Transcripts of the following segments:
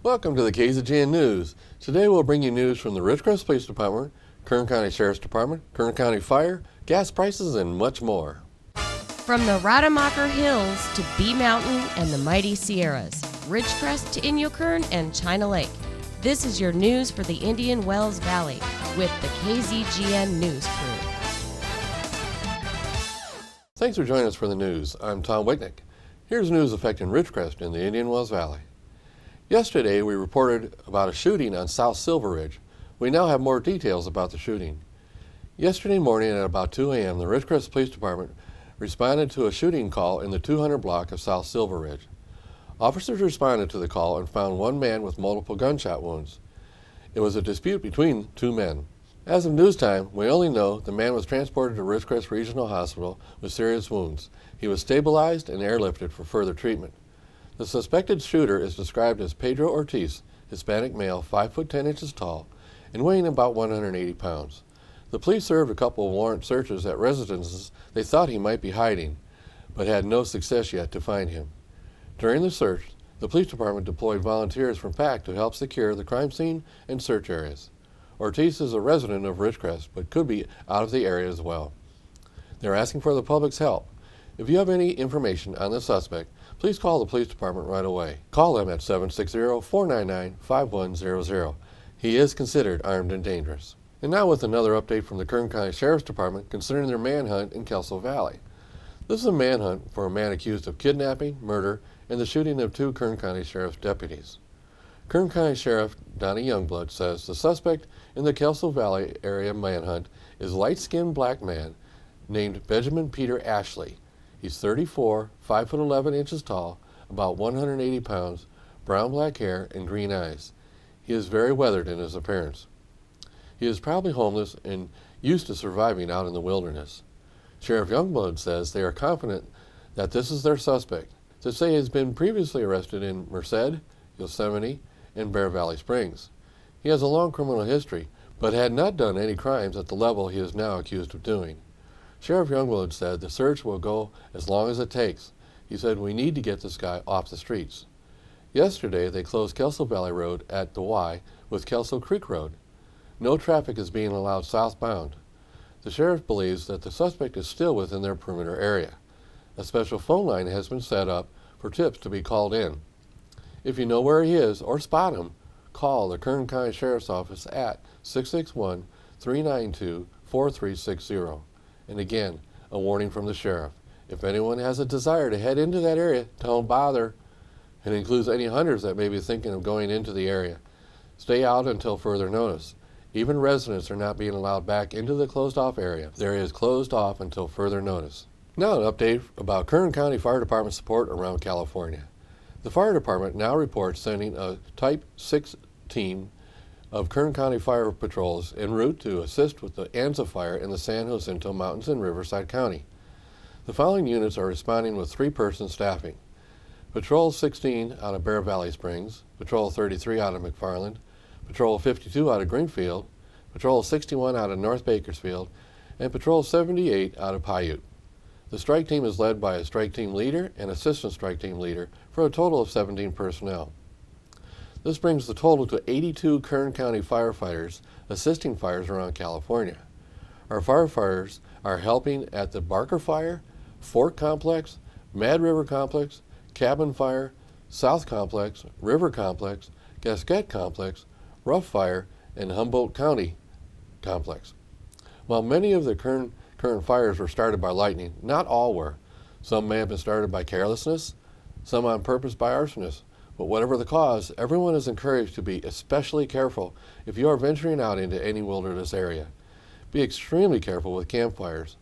Welcome to the KZGN News. Today we'll bring you news from the Ridgecrest Police Department, Kern County Sheriff's Department, Kern County Fire, gas prices, and much more. From the Rademacher Hills to Bee Mountain and the mighty Sierras, Ridgecrest to Inyo Kern and China Lake, this is your news for the Indian Wells Valley with the KZGN News crew. Thanks for joining us for the news. I'm Tom Wicknick. Here's news affecting Ridgecrest in the Indian Wells Valley. Yesterday we reported about a shooting on South Silver Ridge. We now have more details about the shooting. Yesterday morning at about 2 a.m. the Ridgecrest Police Department responded to a shooting call in the 200 block of South Silver Ridge. Officers responded to the call and found one man with multiple gunshot wounds. It was a dispute between two men. As of news time, we only know the man was transported to Ridgecrest Regional Hospital with serious wounds. He was stabilized and airlifted for further treatment. The suspected shooter is described as Pedro Ortiz, Hispanic male, 5 foot 10 inches tall, and weighing about 180 pounds. The police served a couple of warrant searches at residences they thought he might be hiding, but had no success yet to find him. During the search, the police department deployed volunteers from PAC to help secure the crime scene and search areas. Ortiz is a resident of Ridgecrest, but could be out of the area as well. They're asking for the public's help. If you have any information on the suspect, please call the police department right away. Call them at 760-499-5100. He is considered armed and dangerous. And now with another update from the Kern County Sheriff's Department concerning their manhunt in Kelso Valley. This is a manhunt for a man accused of kidnapping, murder, and the shooting of 2 Kern County Sheriff's deputies. Kern County Sheriff Donnie Youngblood says the suspect in the Kelso Valley area manhunt is a light-skinned black man named Benjamin Peter Ashley. He's 34, 5 foot 11 inches tall, about 180 pounds, brown-black hair, and green eyes. He is very weathered in his appearance. He is probably homeless and used to surviving out in the wilderness. Sheriff Youngblood says they are confident that this is their suspect. They say he has been previously arrested in Merced, Yosemite, and Bear Valley Springs. He has a long criminal history, but had not done any crimes at the level he is now accused of doing. Sheriff Youngblood said the search will go as long as it takes. He said we need to get this guy off the streets. Yesterday they closed Kelso Valley Road at the Y with Kelso Creek Road. No traffic is being allowed southbound. The sheriff believes that the suspect is still within their perimeter area. A special phone line has been set up for tips to be called in. If you know where he is or spot him, call the Kern County Sheriff's Office at 661-392-4360. And again, a warning from the sheriff. If anyone has a desire to head into that area, don't bother. It includes any hunters that may be thinking of going into the area. Stay out until further notice. Even residents are not being allowed back into the closed-off area. The area is closed off until further notice. Now an update about Kern County Fire Department support around California. The fire department now reports sending a Type 6 team of Kern County Fire Patrols en route to assist with the Anza fire in the San Jacinto Mountains in Riverside County. The following units are responding with 3-person staffing. Patrol 16 out of Bear Valley Springs, Patrol 33 out of McFarland, Patrol 52 out of Greenfield, Patrol 61 out of North Bakersfield, and Patrol 78 out of Paiute. The strike team is led by a strike team leader and assistant strike team leader for a total of 17 personnel. This brings the total to 82 Kern County firefighters assisting fires around California. Our firefighters are helping at the Barker Fire, Fort Complex, Mad River Complex, Cabin Fire, South Complex, River Complex, Gasquet Complex, Rough Fire, and Humboldt County Complex. While many of the current fires were started by lightning, not all were. Some may have been started by carelessness, some on purpose by arsonists. But whatever the cause, everyone is encouraged to be especially careful if you are venturing out into any wilderness area. Be extremely careful with campfires.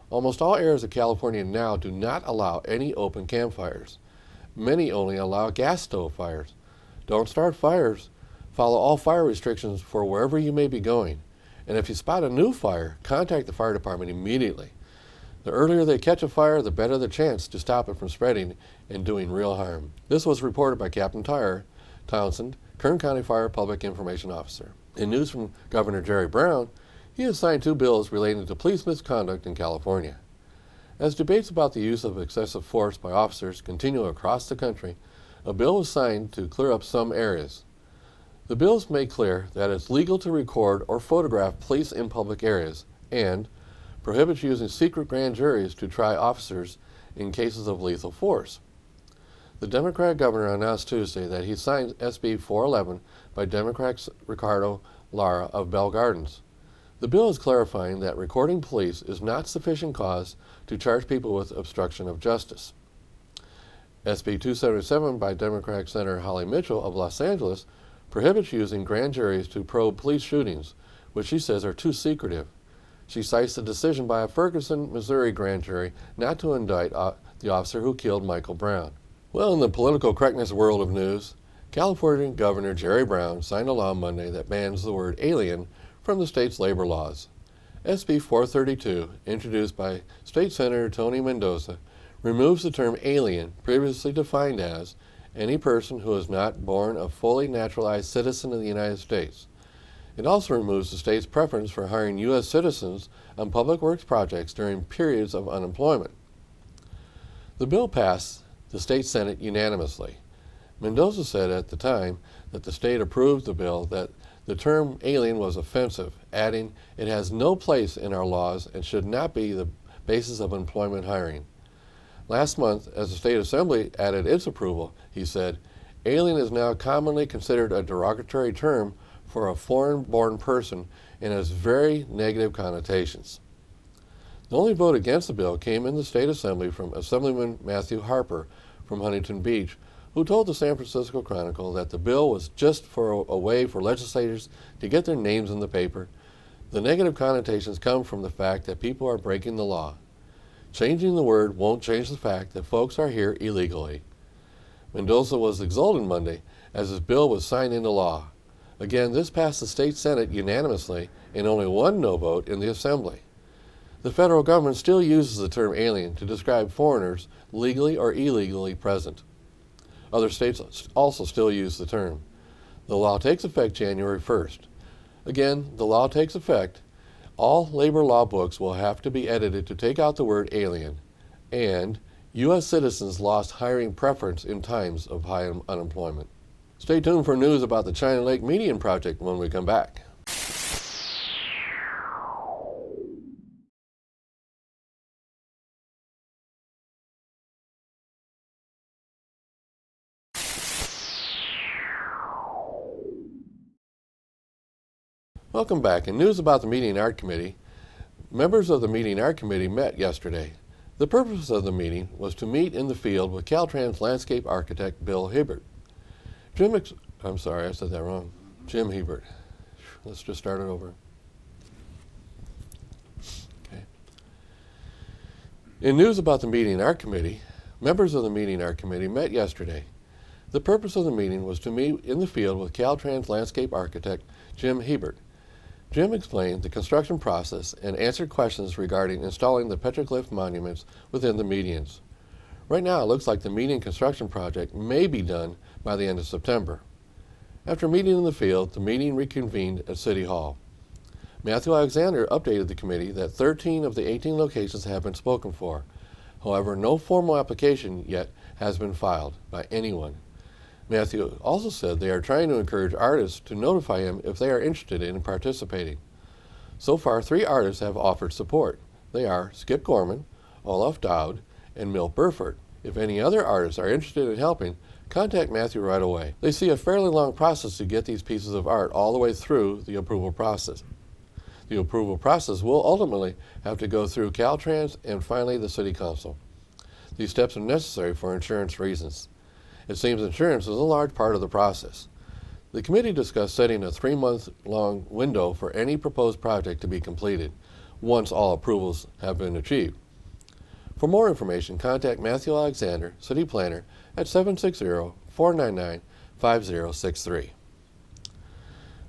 Almost all areas of California now do not allow any open campfires. Many only allow gas stove fires. Don't start fires. Follow all fire restrictions for wherever you may be going. And if you spot a new fire, contact the fire department immediately. The earlier they catch a fire, the better the chance to stop it from spreading and doing real harm. This was reported by Captain Tyre Townsend, Kern County Fire Public Information Officer. In news from Governor Jerry Brown, he has signed 2 bills relating to police misconduct in California. As debates about the use of excessive force by officers continue across the country, a bill was signed to clear up some areas. The bills make clear that it's legal to record or photograph police in public areas and prohibits using secret grand juries to try officers in cases of lethal force. The Democratic governor announced Tuesday that he signed SB 411 by Democrat Ricardo Lara of Bell Gardens. The bill is clarifying that recording police is not sufficient cause to charge people with obstruction of justice. SB 277 by Democratic Senator Holly Mitchell of Los Angeles prohibits using grand juries to probe police shootings, which she says are too secretive. She cites the decision by a Ferguson, Missouri grand jury not to indict the officer who killed Michael Brown. Well, in the political correctness world of news, California Governor Jerry Brown signed a law Monday that bans the word alien from the state's labor laws. SB 432, introduced by State Senator Tony Mendoza, removes the term alien, previously defined as any person who is not born a fully naturalized citizen of the United States. It also removes the state's preference for hiring U.S. citizens on public works projects during periods of unemployment. The bill passed the state Senate unanimously. Mendoza said at the time that the state approved the bill that the term alien was offensive, adding, "It has no place in our laws and should not be the basis of employment hiring." Last month, as the State Assembly added its approval, he said, "Alien is now commonly considered a derogatory term for a foreign-born person and has very negative connotations." The only vote against the bill came in the State Assembly from Assemblyman Matthew Harper from Huntington Beach, who told the San Francisco Chronicle that the bill was just for a way for legislators to get their names in the paper. The negative connotations come from the fact that people are breaking the law. Changing the word won't change the fact that folks are here illegally. Mendoza was exultant Monday as his bill was signed into law. Again, this passed the state Senate unanimously and only one no vote in the Assembly. The federal government still uses the term alien to describe foreigners legally or illegally present. Other states also still use the term. The law takes effect January 1st. Again, the law takes effect. All labor law books will have to be edited to take out the word alien, and U.S. citizens lost hiring preference in times of high unemployment. Stay tuned for news about the China Lake Median Project when we come back. Welcome back. In news about the Meeting Art Committee, members of the Meeting Art Committee met yesterday. The purpose of the meeting was to meet in the field with Caltrans landscape architect Bill Hebert. Jim Hebert. Let's just start it over. Okay. In news about the Meeting Art Committee, members of the Meeting Art Committee met yesterday. The purpose of the meeting was to meet in the field with Caltrans landscape architect Jim Hebert. Jim explained the construction process and answered questions regarding installing the petroglyph monuments within the medians. Right now, it looks like the median construction project may be done by the end of September. After meeting in the field, the meeting reconvened at City Hall. Matthew Alexander updated the committee that 13 of the 18 locations have been spoken for. However, no formal application yet has been filed by anyone. Matthew also said they are trying to encourage artists to notify him if they are interested in participating. So far, 3 artists have offered support. They are Skip Gorman, Olaf Dowd, and Milt Burford. If any other artists are interested in helping, contact Matthew right away. They see a fairly long process to get these pieces of art all the way through the approval process. The approval process will ultimately have to go through Caltrans and finally the City Council. These steps are necessary for insurance reasons. It seems insurance is a large part of the process. The committee discussed setting a 3-month-long window for any proposed project to be completed, once all approvals have been achieved. For more information, contact Matthew Alexander, City Planner, at 760-499-5063.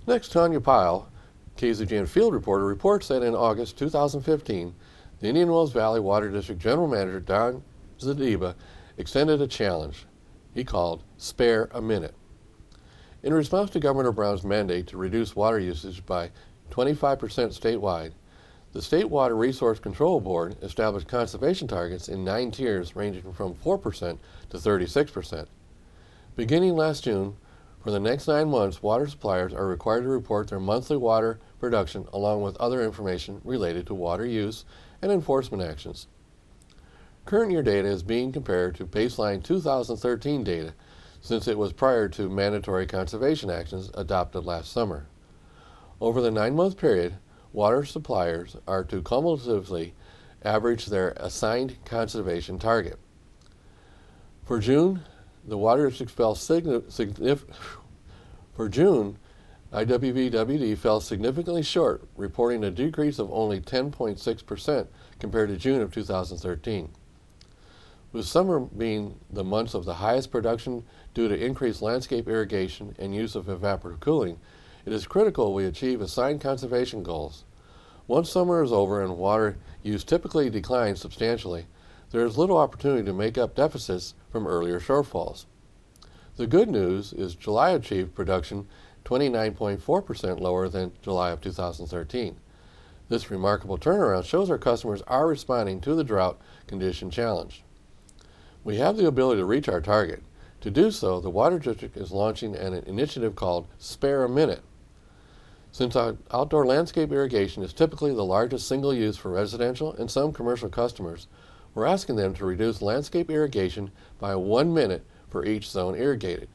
Next, Tanya Pyle, KZGN Field Reporter, reports that in August 2015, the Indian Wells Valley Water District General Manager Don Zadiba extended a challenge he called Spare a Minute. In response to Governor Brown's mandate to reduce water usage by 25% statewide, the State Water Resource Control Board established conservation targets in 9 tiers ranging from 4% to 36%. Beginning last June, For the next 9 months, water suppliers are required to report their monthly water production along with other information related to water use and enforcement actions. Current year data is being compared to baseline 2013 data since it was prior to mandatory conservation actions adopted last summer. Over the 9-month period, water suppliers are to cumulatively average their assigned conservation target. For June, the water district fell IWVWD fell significantly short, reporting a decrease of only 10.6% compared to June of 2013. With summer being the months of the highest production due to increased landscape irrigation and use of evaporative cooling, it is critical we achieve assigned conservation goals. Once summer is over and water use typically declines substantially, there is little opportunity to make up deficits from earlier shortfalls. The good news is July achieved production 29.4% lower than July of 2013. This remarkable turnaround shows our customers are responding to the drought condition challenge. We have the ability to reach our target. To do so, the Water District is launching an initiative called Spare a Minute. Since outdoor landscape irrigation is typically the largest single use for residential and some commercial customers, we're asking them to reduce landscape irrigation by 1 minute for each zone irrigated.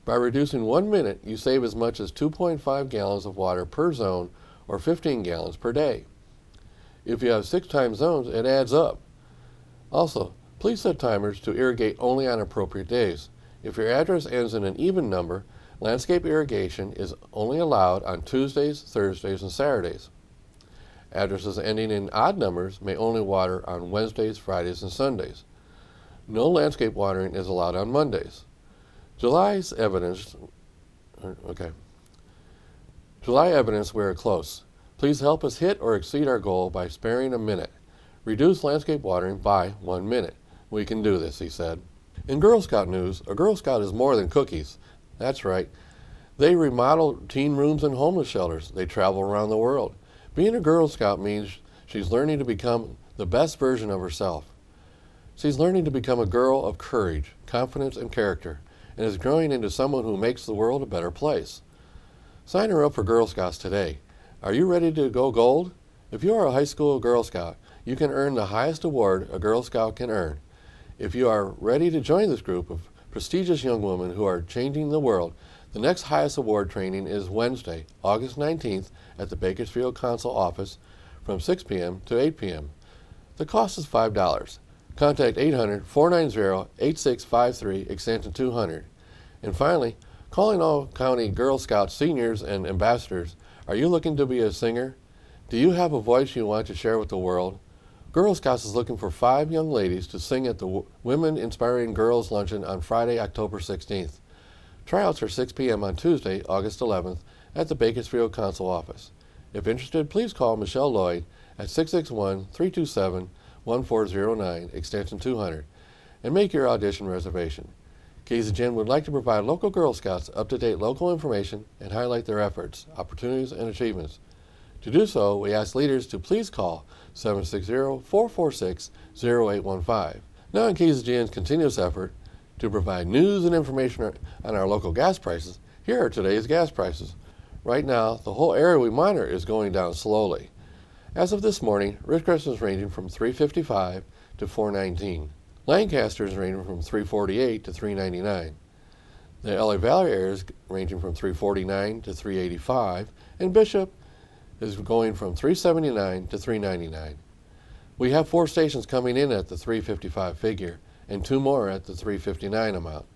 By reducing 1 minute, you save as much as 2.5 gallons of water per zone or 15 gallons per day. If you have 6 time zones, it adds up. Also, please set timers to irrigate only on appropriate days. If your address ends in an even number, landscape irrigation is only allowed on Tuesdays, Thursdays, and Saturdays. Addresses ending in odd numbers may only water on Wednesdays, Fridays, and Sundays. No landscape watering is allowed on Mondays. July evidence we are close. Please help us hit or exceed our goal by sparing a minute. Reduce landscape watering by 1 minute. We can do this, he said. In Girl Scout news, a Girl Scout is more than cookies. That's right. They remodel teen rooms and homeless shelters. They travel around the world. Being a Girl Scout means she's learning to become the best version of herself. She's learning to become a girl of courage, confidence, and character, and is growing into someone who makes the world a better place. Sign her up for Girl Scouts today. Are you ready to go gold? If you are a high school Girl Scout, you can earn the highest award a Girl Scout can earn. If you are ready to join this group of prestigious young women who are changing the world, the next highest award training is Wednesday, August 19th at the Bakersfield Council office from 6 p.m. to 8 p.m. The cost is $5. Contact 800-490-8653, extension 200. And finally, calling all County Girl Scouts seniors and ambassadors, are you looking to be a singer? Do you have a voice you want to share with the world? Girl Scouts is looking for 5 young ladies to sing at the Women Inspiring Girls Luncheon on Friday, October 16th. Tryouts are 6 p.m. on Tuesday, August 11th at the Bakersfield Council office. If interested, please call Michelle Lloyd at 661-327-1409, extension 200, and make your audition reservation. KZGN would like to provide local Girl Scouts up-to-date local information and highlight their efforts, opportunities, and achievements. To do so, we ask leaders to please call 760-446-0815. Now in KZGN's continuous effort to provide news and information on our local gas prices, here are today's gas prices. Right now, the whole area we monitor is going down slowly. As of this morning, Ridgecrest is ranging from $3.55 to $4.19. Lancaster is ranging from $3.48 to $3.99. The LA Valley area is ranging from $3.49 to $3.85, and Bishop is going from $3.79 to $3.99. We have 4 stations coming in at the $3.55 figure, and 2 more at the $3.59 amount.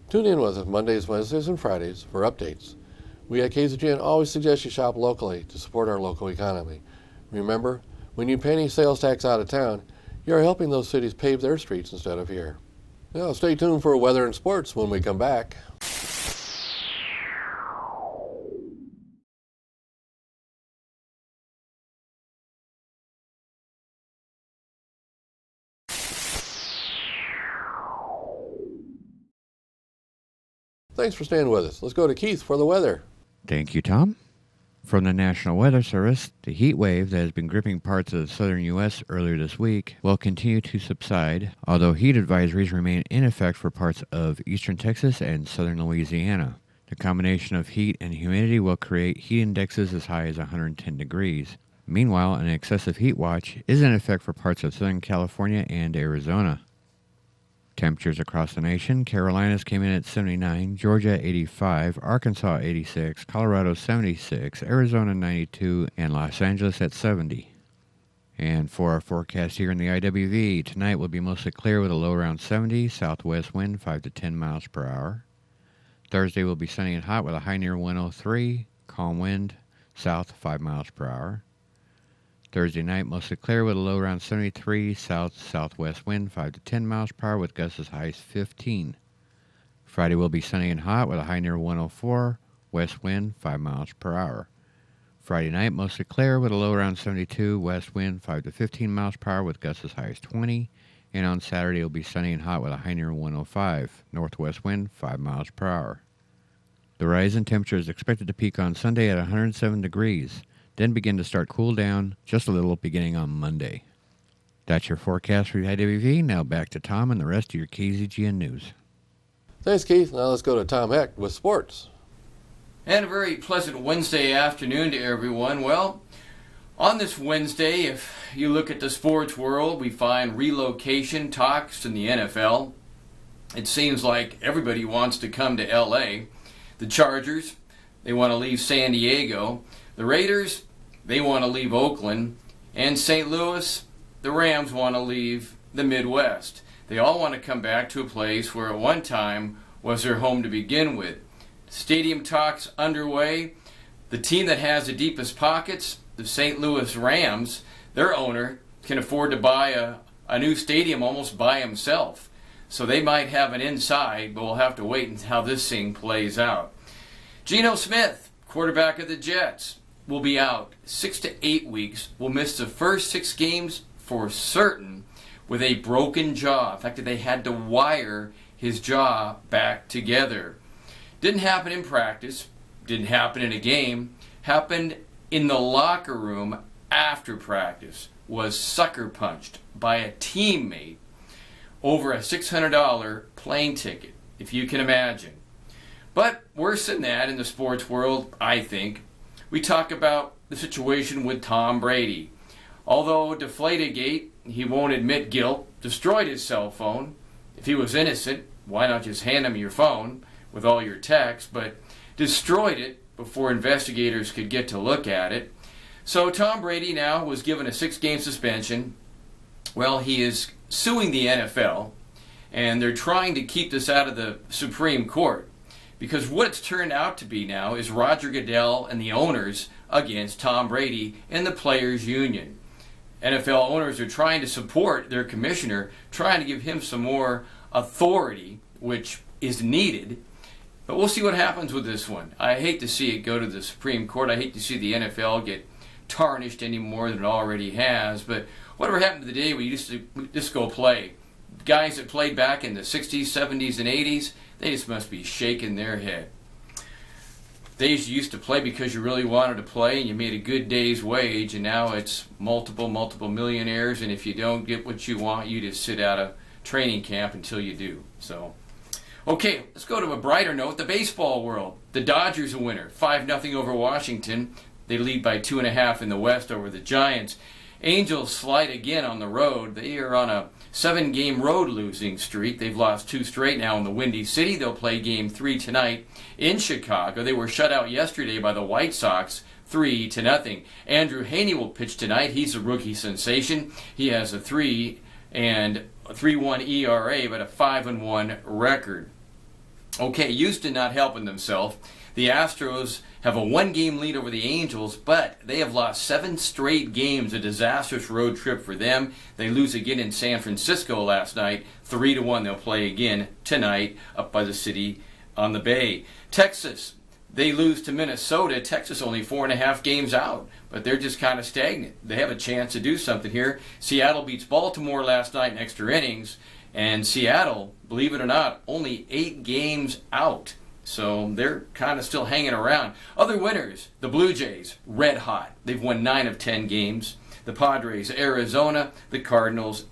Tune in with us Mondays, Wednesdays, and Fridays for updates. We at KZGN always suggest you shop locally to support our local economy. Remember, when you pay any sales tax out of town, you are helping those cities pave their streets instead of here. Now stay tuned for weather and sports when we come back. Thanks for staying with us. Let's go to Keith for the weather. Thank you, Tom. From the National Weather Service, the heat wave that has been gripping parts of the southern U.S. earlier this week will continue to subside, although heat advisories remain in effect for parts of eastern Texas and southern Louisiana. The combination of heat and humidity will create heat indexes as high as 110 degrees. Meanwhile, an excessive heat watch is in effect for parts of Southern California and Arizona. Temperatures across the nation: Carolinas came in at 79, Georgia 85, Arkansas 86, Colorado 76, Arizona 92, and Los Angeles at 70. And for our forecast here in the IWV, tonight will be mostly clear with a low around 70, southwest wind 5 to 10 miles per hour. Thursday will be sunny and hot with a high near 103, calm wind south 5 miles per hour. Thursday night, mostly clear with a low around 73, south-southwest wind 5 to 10 miles per hour with gusts as high as 15. Friday will be sunny and hot with a high near 104, west wind 5 miles per hour. Friday night, mostly clear with a low around 72, west wind 5 to 15 miles per hour with gusts as high as 20. And on Saturday, it will be sunny and hot with a high near 105, northwest wind 5 miles per hour. The rise in temperature is expected to peak on Sunday at 107 degrees. Then begin to start cool down just a little beginning on Monday. That's your forecast for the IWV. Now back to Tom and the rest of your KZGN news. Thanks, Keith. Now let's go to Tom Heck with sports. And a very pleasant Wednesday afternoon to everyone. Well, on this Wednesday, if you look at the sports world, we find relocation talks in the NFL. It seems like everybody wants to come to LA. The Chargers, they want to leave San Diego. The Raiders, they want to leave Oakland. And St. Louis, the Rams want to leave the Midwest. They all want to come back to a place where at one time was their home to begin with. Stadium talks underway. The team that has the deepest pockets, the St. Louis Rams, their owner can afford to buy a new stadium almost by himself. So they might have an inside, but we'll have to wait and see how this thing plays out. Geno Smith, quarterback of the Jets, will be out 6 to 8 weeks. Will miss the first 6 games for certain with a broken jaw. In fact, they had to wire his jaw back together. Didn't happen in practice, didn't happen in a game, happened in the locker room after practice. Was sucker punched by a teammate over a $600 plane ticket, if you can imagine. But worse than that in the sports world, I think, we talk about the situation with Tom Brady. Although Deflategate, he won't admit guilt, destroyed his cell phone. If he was innocent, why not just hand him your phone with all your texts, but destroyed it before investigators could get to look at it. So Tom Brady now was given a 6-game suspension. Well, he is suing the NFL, and they're trying to keep this out of the Supreme Court, because what it's turned out to be now is Roger Goodell and the owners against Tom Brady and the players' union. NFL owners are trying to support their commissioner, trying to give him some more authority, which is needed. But we'll see what happens with this one. I hate to see it go to the Supreme Court. I hate to see the NFL get tarnished any more than it already has. But whatever happened to the day we used to just go play? Guys that played back in the 60s, 70s, and 80s, they just must be shaking their head. Days you used to play because you really wanted to play and you made a good day's wage, and now it's multiple millionaires, and if you don't get what you want, you just sit out of training camp until you do. So, okay, let's go to a brighter note, the baseball world. The Dodgers a winner, 5-0 over Washington. They lead by 2.5 in the West over the Giants. Angels slide again on the road. They are on a 7-game road losing streak. They've lost 2 straight now in the Windy City. They'll play Game 3 tonight in Chicago. They were shut out yesterday by the White Sox 3-0. Andrew Haney will pitch tonight. He's a rookie sensation. He has a 3.31 ERA, but a 5-1 record. Okay, Houston not helping themselves. The Astros have a 1-game lead over the Angels, but they have lost 7 straight games, a disastrous road trip for them. They lose again in San Francisco last night, 3-1. They'll play again tonight up by the city on the bay. Texas, they lose to Minnesota. Texas only 4.5 games out, but they're just kind of stagnant. They have a chance to do something here. Seattle beats Baltimore last night in extra innings, and Seattle, believe it or not, only 8 games out. So they're kind of still hanging around. Other winners, the Blue Jays, red hot. They've won 9 of 10 games. The Padres, Arizona, the Cardinals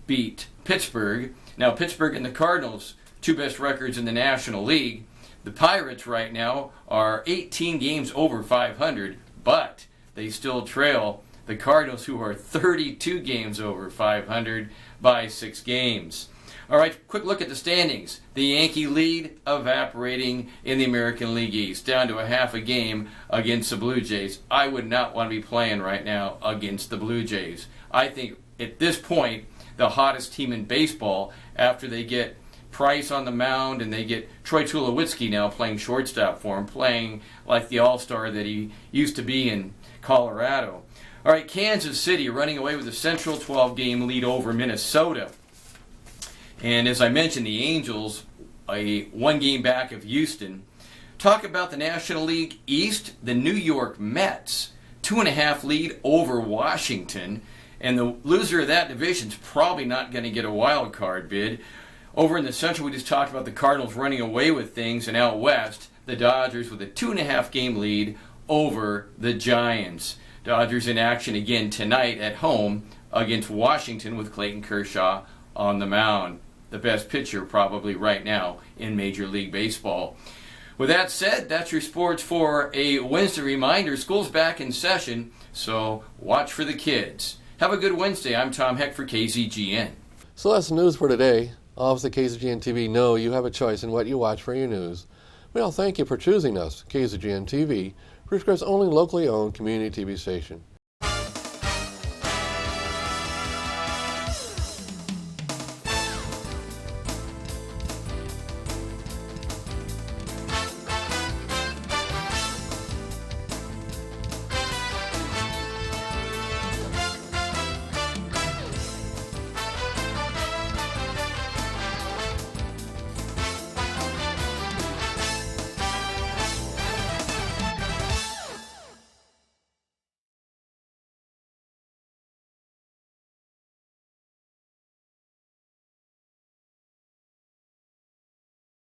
beat Pittsburgh. Now Pittsburgh and the Cardinals, 2 best records in the National League. The Pirates right now are 18 games over 500, but they still trail the Cardinals, who are 32 games over 500 by 6 games. All right, quick look at the standings. The Yankee lead evaporating in the American League East, down to a half a game against the Blue Jays. I would not want to be playing right now against the Blue Jays. I think at this point, the hottest team in baseball, after they get Price on the mound and they get Troy Tulowitzki now playing shortstop for him, playing like the all-star that he used to be in Colorado. All right, Kansas City running away with a Central 12-game lead over Minnesota. And as I mentioned, the Angels, a 1 game back of Houston. Talk about the National League East, the New York Mets, 2.5 lead over Washington. And the loser of that division is probably not going to get a wild card bid. Over in the Central, we just talked about the Cardinals running away with things. And out west, the Dodgers with a 2.5 game lead over the Giants. Dodgers in action again tonight at home against Washington with Clayton Kershaw on the mound. The best pitcher probably right now in Major League Baseball. With that said, that's your sports for a Wednesday. Reminder, school's back in session, so watch for the kids. Have a good Wednesday. I'm Tom Heck for KZGN. So that's the news for today. All of us at KZGN-TV know you have a choice in what you watch for your news. We all thank you for choosing us, KZGN-TV, Ridgecrest's only locally owned community TV station.